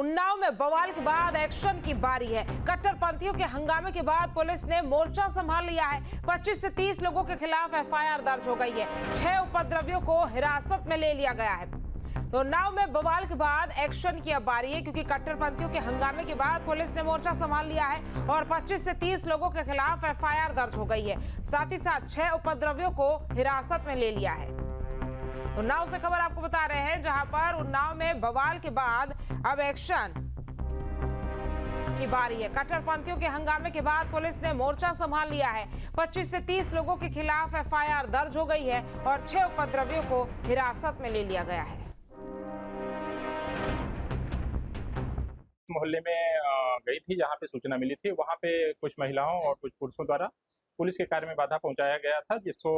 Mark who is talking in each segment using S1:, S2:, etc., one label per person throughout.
S1: उन्नाव में बवाल के बाद एक्शन की बारी है। कट्टरपंथियों के हंगामे के बाद पुलिस ने मोर्चा संभाल लिया है। 25 से 30 लोगों के खिलाफ एफआईआर दर्ज हो गई है। 6 उपद्रवियों को हिरासत में ले लिया गया है। तो उन्नाव में बवाल के बाद एक्शन की अब बारी है, क्योंकि कट्टरपंथियों के हंगामे के बाद पुलिस ने मोर्चा संभाल लिया है और 25 से 30 लोगों के खिलाफ एफआईआर दर्ज हो गई है। साथ ही साथ 6 उपद्रवियों को हिरासत में ले लिया है। उन्नाव से खबर आपको बता रहे हैं, जहां पर उन्नाव में बवाल के बाद अब एक्शन की बारी है। कट्टरपंथियों के हंगामे के बाद पुलिस ने मोर्चा संभाल लिया है। 25 से 30 लोगों के खिलाफ एफआईआर दर्ज हो गई है और 6 उपद्रवियों को हिरासत में ले लिया गया है।
S2: मोहल्ले में गई थी, जहाँ पे सूचना मिली थी। वहाँ पे कुछ महिलाओं और कुछ पुरुषों द्वारा पुलिस के कार्य में बाधा पहुंचाया गया था, जिसको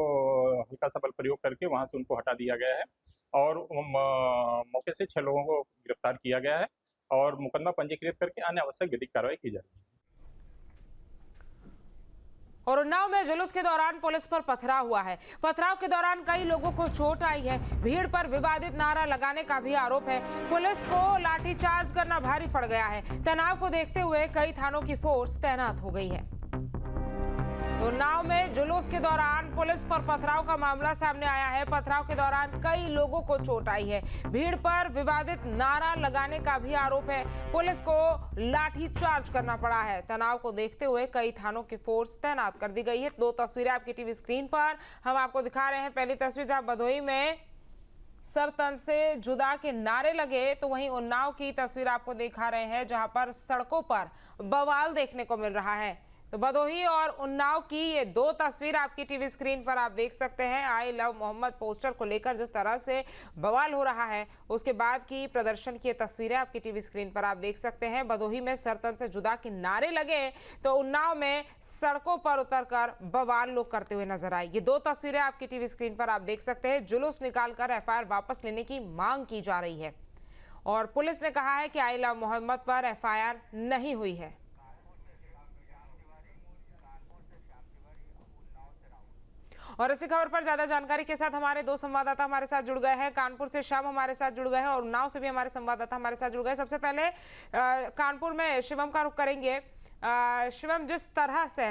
S2: हल्का सा बल प्रयोग करके वहां से उनको हटा दिया गया है और मौके से 6 लोगों को गिरफ्तार किया गया है और मुकदमा पंजीकृत करके अन्य आवश्यक विधिक कार्रवाई की जा रही है।
S1: और उन्नाव में जुलूस के दौरान पुलिस पर पथराव हुआ है। पथराव के दौरान कई लोगों को चोट आई है। भीड़ पर विवादित नारा लगाने का भी आरोप है। पुलिस को लाठीचार्ज करना भारी पड़ गया है। तनाव को देखते हुए कई थानों की फोर्स तैनात हो गई है। उन्नाव में जुलूस के दौरान पुलिस पर पथराव का मामला सामने आया है। पथराव के दौरान कई लोगों को चोट आई है। भीड़ पर विवादित नारा लगाने का भी आरोप है। पुलिस को लाठीचार्ज करना पड़ा है। तनाव को देखते हुए कई थानों की फोर्स तैनात कर दी गई है। 2 तस्वीरें आपकी टीवी स्क्रीन पर हम आपको दिखा रहे हैं। पहली तस्वीर जहां भदोही में सर तन से जुदा के नारे लगे, तो वहीं उन्नाव की तस्वीर आपको दिखा रहे हैं, जहां पर सड़कों पर बवाल देखने को मिल रहा है। तो भदोही और उन्नाव की ये 2 तस्वीर आपकी टीवी स्क्रीन पर आप देख सकते हैं। आई लव मोहम्मद पोस्टर को लेकर जिस तरह से बवाल हो रहा है, उसके बाद की प्रदर्शन की तस्वीरें आपकी टीवी स्क्रीन पर आप देख सकते हैं। भदोही में सरतन से जुदा के नारे लगे, तो उन्नाव में सड़कों पर उतरकर बवाल लोग करते हुए नजर आए। ये 2 तस्वीरें आपकी टीवी स्क्रीन पर आप देख सकते हैं। जुलूस निकालकर एफआईआर वापस लेने की मांग की जा रही है और पुलिस ने कहा है कि आई लव मोहम्मद पर एफआईआर नहीं हुई है। और इसी खबर पर ज्यादा जानकारी के साथ हमारे 2 संवाददाता हमारे साथ जुड़ गए हैं। कानपुर से श्याम हमारे साथ जुड़ गए हैं और उन्नाव से भी हमारे संवाददाता हमारे साथ जुड़ गए। सबसे पहले कानपुर में शिवम का रुख करेंगे। शिवम, जिस तरह से,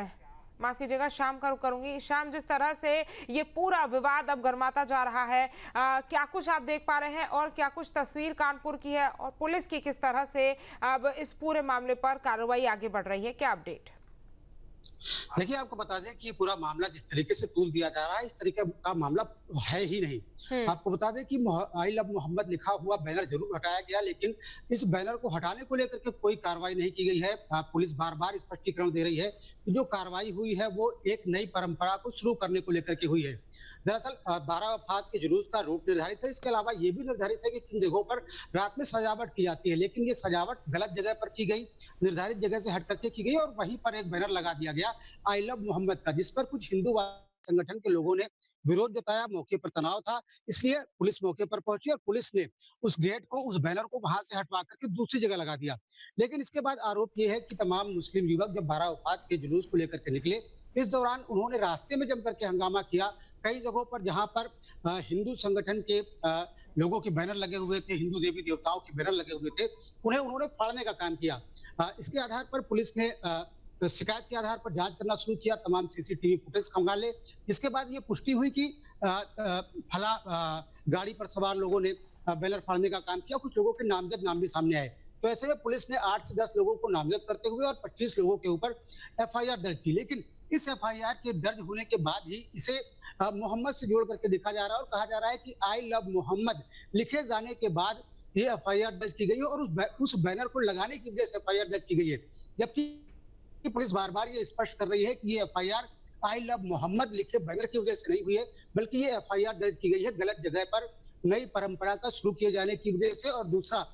S1: माफ कीजिएगा, शाम का रुख करूंगी। शाम, जिस तरह से ये पूरा विवाद अब गर्माता जा रहा है, क्या कुछ आप देख पा रहे हैं और क्या कुछ तस्वीर कानपुर की है और पुलिस की किस तरह से अब इस पूरे मामले पर कार्रवाई आगे बढ़ रही है, क्या अपडेट?
S3: देखिए, आपको बता दें कि पूरा मामला जिस तरीके से तूल दिया जा रहा है, इस तरीके का मामला है ही नहीं। आपको बता दें कि आई लव मोहम्मद लिखा हुआ बैनर जरूर हटाया गया, लेकिन इस बैनर को हटाने को लेकर के कोई कार्रवाई नहीं की गई है। पुलिस बार बार स्पष्टीकरण दे रही है कि जो कार्रवाई हुई है वो एक नई परंपरा को शुरू करने को लेकर के हुई है। दरअसल 12 वफात के जुलूस का रूट निर्धारित है। इसके अलावा ये भी निर्धारित है कि किन जगहों पर रात में सजावट की जाती है, लेकिन ये सजावट गलत जगह पर की गई, निर्धारित जगह से हट करके की गई और वहीं पर एक बैनर लगा दिया गया आई लव मोहम्मद का, जिस पर कुछ हिंदू संगठन के लोगों ने विरोध जताया। मौके पर तनाव था, इसलिए पुलिस मौके पर पहुंची और पुलिस ने उस गेट को, उस बैनर को वहां से हटवा करके दूसरी जगह लगा दिया। लेकिन इसके बाद आरोप यह है कि तमाम मुस्लिम युवक जब 12 वफात के जुलूस को लेकर के निकले, इस दौरान उन्होंने रास्ते में जम करके हंगामा किया। कई जगहों पर जहां पर हिंदू संगठन के लोगों के बैनर लगे हुए थे, हिंदू देवी देवताओं के बैनर लगे हुए थे, उन्हें उन्होंने फाड़ने का काम किया। इसके आधार पर पुलिस ने शिकायत के आधार पर जांच करना शुरू किया, तमाम सीसीटीवी फुटेज खंगाले। इसके बाद ये पुष्टि हुई कि फला गाड़ी पर सवार लोगों ने बैनर फाड़ने का काम किया। कुछ लोगों के नामजद नाम भी सामने आए। तो ऐसे में पुलिस ने 8 से 10 लोगों को नामजद करते हुए और 25 लोगों के ऊपर एफआईआर दर्ज की। लेकिन इस एफआईआर के दर्ज होने के बाद ही इसे मोहम्मद से जोड़ करके देखा जा रहा है और कहा जा रहा है कि आई लव मोहम्मद लिखे जाने के बाद ये एफआईआर दर्ज की गई है और उस बैनर को लगाने की वजह से एफआईआर दर्ज की गई है। जबकि पुलिस बार बार ये स्पष्ट कर रही है कि ये एफआईआर आई लव मोहम्मद लिखे बैनर की वजह से नहीं हुई है, बल्कि ये एफआईआर दर्ज की गई है गलत जगह पर नई परंपरा का शुरू किए जाने की वजह से और दूसरा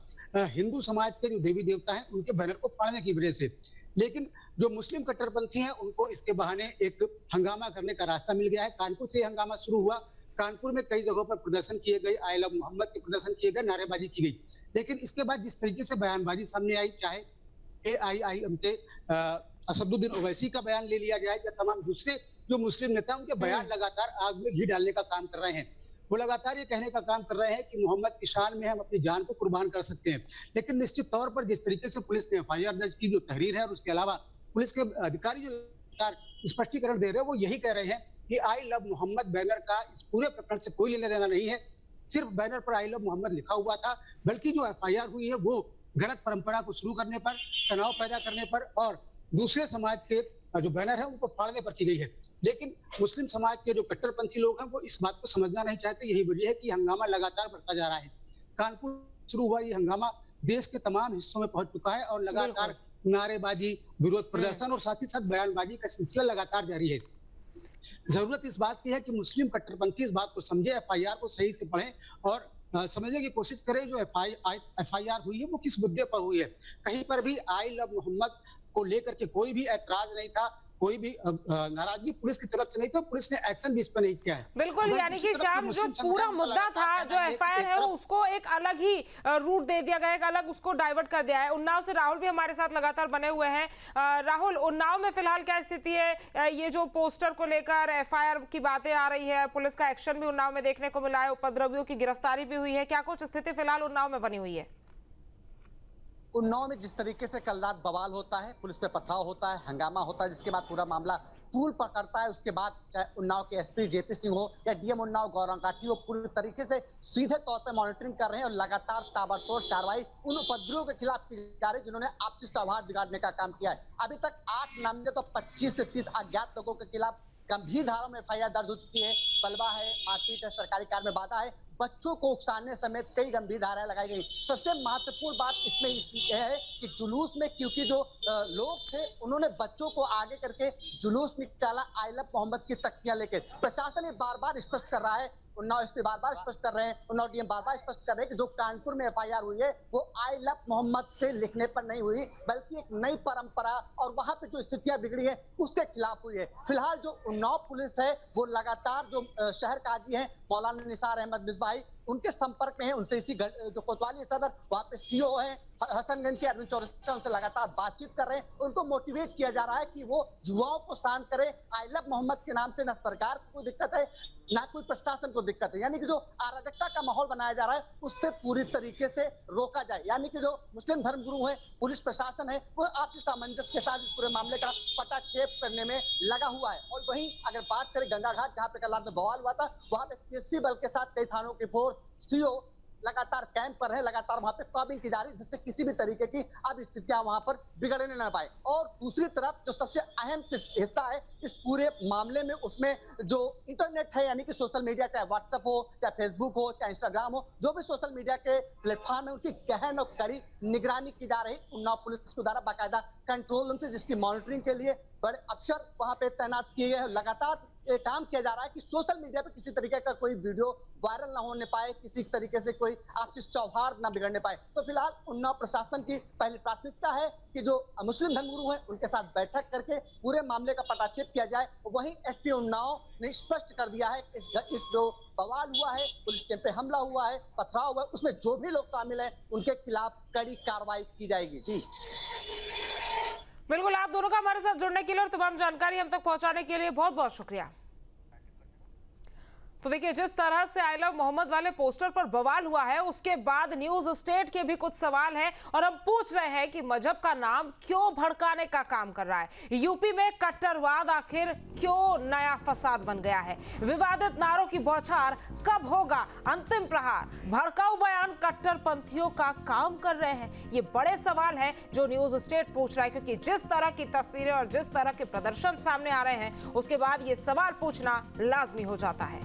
S3: हिंदू समाज के जो देवी देवता हैं उनके बैनर को फाड़ने की वजह से। लेकिन जो मुस्लिम कट्टरपंथी हैं उनको इसके बहाने एक हंगामा करने का रास्ता मिल गया है। कानपुर से हंगामा शुरू हुआ। कानपुर में कई जगहों पर प्रदर्शन किए गए, आई लव मोहम्मद के प्रदर्शन किए गए, नारेबाजी की गई। लेकिन इसके बाद जिस तरीके से बयानबाजी सामने आई, चाहे AIIM के असदुद्दीन ओवैसी का बयान ले लिया जाए या तमाम दूसरे जो मुस्लिम नेता उनके बयान लगातार आग में घी डालने का काम कर रहे हैं। वो लगातार ये कहने का काम कर रहे हैं कि मोहम्मद की शान में हम अपनी जान को कुर्बान कर सकते हैं। लेकिन निश्चित तौर पर जिस तरीके से पुलिस ने एफआईआर दर्ज की, जो तहरीर है, और उसके अलावा पुलिस के अधिकारी जो स्पष्टीकरण दे रहे हैं, वो यही कह रहे हैं कि आई लव मोहम्मद बैनर का इस पूरे प्रकरण से कोई लेना देना नहीं है। सिर्फ बैनर पर आई लव मोहम्मद लिखा हुआ था, बल्कि जो एफआईआर हुई है वो गलत परंपरा को शुरू करने पर, तनाव पैदा करने पर और दूसरे समाज के जो बैनर है उनको फाड़ने पर की गई है। लेकिन मुस्लिम समाज के जो कट्टरपंथी लोग हैं वो इस बात को समझना नहीं चाहते। यही वजह है कि हंगामा लगातार बढ़ता जा रहा है। कानपुर शुरू हुआ ये हंगामा देश के तमाम हिस्सों में पहुंच चुका है और लगातार नारेबाजी, विरोध प्रदर्शन और साथ ही साथ बयानबाजी का सिलसिला लगातार जारी है। जरूरत इस बात की है कि मुस्लिम कट्टरपंथी इस बात को समझे, एफआईआर को सही से पढ़ें और समझने की कोशिश करें जो एफआईआर हुई है वो किस मुद्दे पर हुई है। कहीं पर भी आई लव मोहम्मद को लेकर के कोई भी ऐतराज नहीं था, कोई भी नाराजगी पुलिस की तरफ से नहीं था। पुलिस ने एक्शन भी इस पर नहीं किया है।
S1: बिल्कुल, यानी कि श्याम जो पूरा मुद्दा था, जो एफआईआर है, उसको एक अलग ही रूट दे दिया गया, एक अलग उसको डाइवर्ट कर दिया है। उन्नाव से राहुल भी हमारे साथ लगातार बने हुए हैं। राहुल, उन्नाव में फिलहाल क्या स्थिति है? ये जो पोस्टर को लेकर एफआईआर की बातें आ रही है, पुलिस का एक्शन भी उन्नाव में देखने को मिला है, उपद्रवियों की गिरफ्तारी भी हुई है, क्या कुछ स्थिति फिलहाल उन्नाव में बनी हुई है?
S4: उन्नाव में जिस तरीके से कल रात बवाल होता है, पुलिस पे पथराव होता है, हंगामा होता है, जिसके बाद पूरा मामला तूल पकड़ता है, उसके बाद चाहे उन्नाव के एसपी जेपी सिंह हो या डीएम उन्नाव गौरव काठी हो, पूरी तरीके से सीधे तौर पे मॉनिटरिंग कर रहे हैं और लगातार ताबड़तोड़ कार्रवाई उन उपद्रवियों के खिलाफ की जा रही है जिन्होंने आपसी सौहार्द बिगाड़ने का काम किया है। अभी तक 8 नामजद तो 25 से 30 अज्ञात लोगों के खिलाफ गंभीर धारा में एफआईआर दर्ज हो चुकी है। बलवा है, मारपीट है, सरकारी कार्य में बाधा है, बच्चों को उकसाने समेत कई गंभीर धाराएं लगाई गई। सबसे महत्वपूर्ण बात इसमें ये है कि जुलूस में, क्योंकि जो लोग थे उन्होंने बच्चों को आगे करके जुलूस निकाला आई लव मोहम्मद की तख्तियां लेकर। प्रशासन ये बार बार स्पष्ट कर रहा है, उन्नाव एसपी बार बार स्पष्ट कर रहे हैं, उन्नाव डीएम बार बार स्पष्ट कर रहे हैं कि जो कानपुर में एफआईआर हुई है वो आई लव मोहम्मद के लिखने पर नहीं हुई, बल्कि एक नई परंपरा और वहां पे जो स्थितियां बिगड़ी है उसके खिलाफ हुई है। फिलहाल जो उन्नाव पुलिस है वो लगातार जो शहर काजी है मौलाना निसार अहमद मिसबाही, उनके संपर्क में है। उनसे इसी जो कोतवाली सदर वहां पे सीओ है हसनगंज के अरविंद चौरसिया, उनसे लगातार बातचीत कर रहे हैं। उनको मोटिवेट किया जा रहा है कि वो युवाओं को शांत करे। आई लव मोहम्मद के नाम से न सरकार को दिक्कत है ना कोई प्रशासन को दिक्कत है, यानी कि जो अराजकता का माहौल बनाया जा रहा है उस पर पूरी तरीके से रोका जाए। यानी कि जो मुस्लिम धर्मगुरु है, पुलिस प्रशासन है, वो आपसी सामंजस्य के साथ इस पूरे मामले का पटाक्षेप करने में लगा हुआ है। और वहीं अगर बात करें गंगा घाट, जहाँ पे कल रात में बवाल हुआ था, वहां पे पीएससी बल के साथ कई थानों की फोर्स, सीओ लगातार कैंप पर है, लगातार वहां पे कॉबिंग की जा रही है, जिससे किसी भी तरीके की अब स्थितियां वहां पर बिगड़ने ना पाए। और दूसरी तरफ जो सबसे अहम हिस्सा है इस पूरे मामले में, उसमें जो इंटरनेट है, यानी कि सोशल मीडिया, चाहे व्हाट्सएप हो, चाहे फेसबुक हो, चाहे इंस्टाग्राम हो, जो भी सोशल मीडिया के प्लेटफॉर्म है, उनकी गहन और कड़ी निगरानी की जा रही। उन्नाव पुलिस के द्वारा बाकायदा कंट्रोल रूम से, जिसकी मॉनिटरिंग के लिए बड़े अफसर वहां पे तैनात किए गए हैं। लगातार ये काम किया जा रहा है कि सोशल मीडिया पे किसी तरीके का कोई वीडियो वायरल ना होने पाए, किसी तरीके से कोई आपसी सौहार्द ना बिगड़ने पाए। तो फिलहाल उन्नाव प्रशासन की पहली प्राथमिकता है कि जो मुस्लिम धर्मगुरु हैं उनके साथ बैठक करके पूरे मामले का पटाक्षेप किया जाए। वहीं एसपी उन्नाव ने स्पष्ट कर दिया है इस जो बवाल हुआ है, पुलिस कैंप पे हमला हुआ है, पथराव हुआ है, उसमें जो भी लोग शामिल हैं उनके खिलाफ कड़ी कार्रवाई की जाएगी। जी
S1: बिल्कुल, आप दोनों का हमारे साथ जुड़ने के लिए और तमाम जानकारी हम तक पहुंचाने के लिए बहुत बहुत शुक्रिया। तो देखिए, जिस तरह से आई लव मोहम्मद वाले पोस्टर पर बवाल हुआ है, उसके बाद न्यूज स्टेट के भी कुछ सवाल हैं और हम पूछ रहे हैं कि मजहब का नाम क्यों भड़काने का काम कर रहा है। यूपी में कट्टरवाद आखिर क्यों नया फसाद बन गया है? विवादित नारों की बौछार कब होगा अंतिम प्रहार? भड़काऊ बयान कट्टरपंथियों का काम कर रहे हैं? ये बड़े सवाल हैं जो न्यूज स्टेट पूछ रहा है, क्योंकि जिस तरह की तस्वीरें और जिस तरह के प्रदर्शन सामने आ रहे हैं, उसके बाद ये सवाल पूछना लाजमी हो जाता है।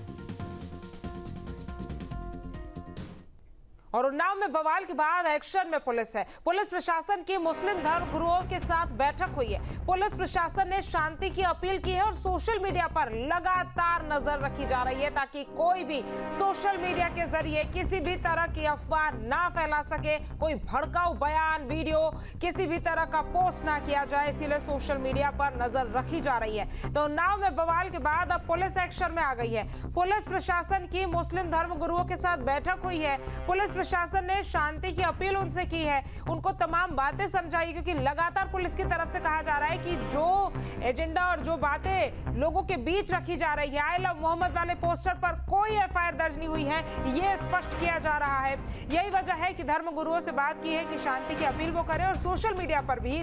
S1: और उन्नाव में बवाल के बाद एक्शन में पुलिस है। पुलिस प्रशासन की मुस्लिम धर्म गुरुओं के साथ बैठक हुई है। पुलिस प्रशासन ने शांति की अपील की है और सोशल मीडिया पर लगातार नजर रखी जा रही है ताकि कोई भी सोशल मीडिया के जरिए किसी भी तरह की अफवाह ना फैला सके, कोई भड़काऊ बयान, वीडियो, किसी भी तरह का पोस्ट ना किया जाए। इसीलिए सोशल मीडिया पर नजर रखी जा रही है। तो उन्नाव में बवाल के बाद अब पुलिस एक्शन में आ गई है। पुलिस प्रशासन की मुस्लिम धर्म गुरुओं के साथ बैठक हुई है। पुलिस प्रशासन ने शांति की अपील उनसे की है, उनको तमाम बातें समझाई, क्योंकि लगातार पुलिस की तरफ से कहा जा रहा है कि जो एजेंडा और जो बातें लोगों के बीच रखी जा रही है, आई लव मोहम्मद वाले पोस्टर पर कोई एफआईआर दर्ज नहीं हुई है, ये स्पष्ट किया जा रहा है। यही वजह है कि धर्म गुरुओं से बात की है कि शांति की अपील वो करें और सोशल मीडिया पर भी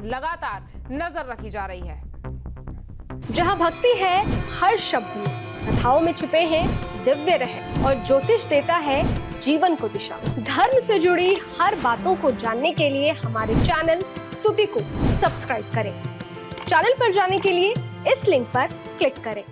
S1: लगातार नजर रखी जा रही है।
S5: जहां भक्ति है हर शब्द में, कथाओं में छुपे हैं दिव्य रहस्य और ज्योतिष देता है जीवन को दिशा। धर्म से जुड़ी हर बातों को जानने के लिए हमारे चैनल स्तुति को सब्सक्राइब करें। चैनल पर जाने के लिए इस लिंक पर क्लिक करें।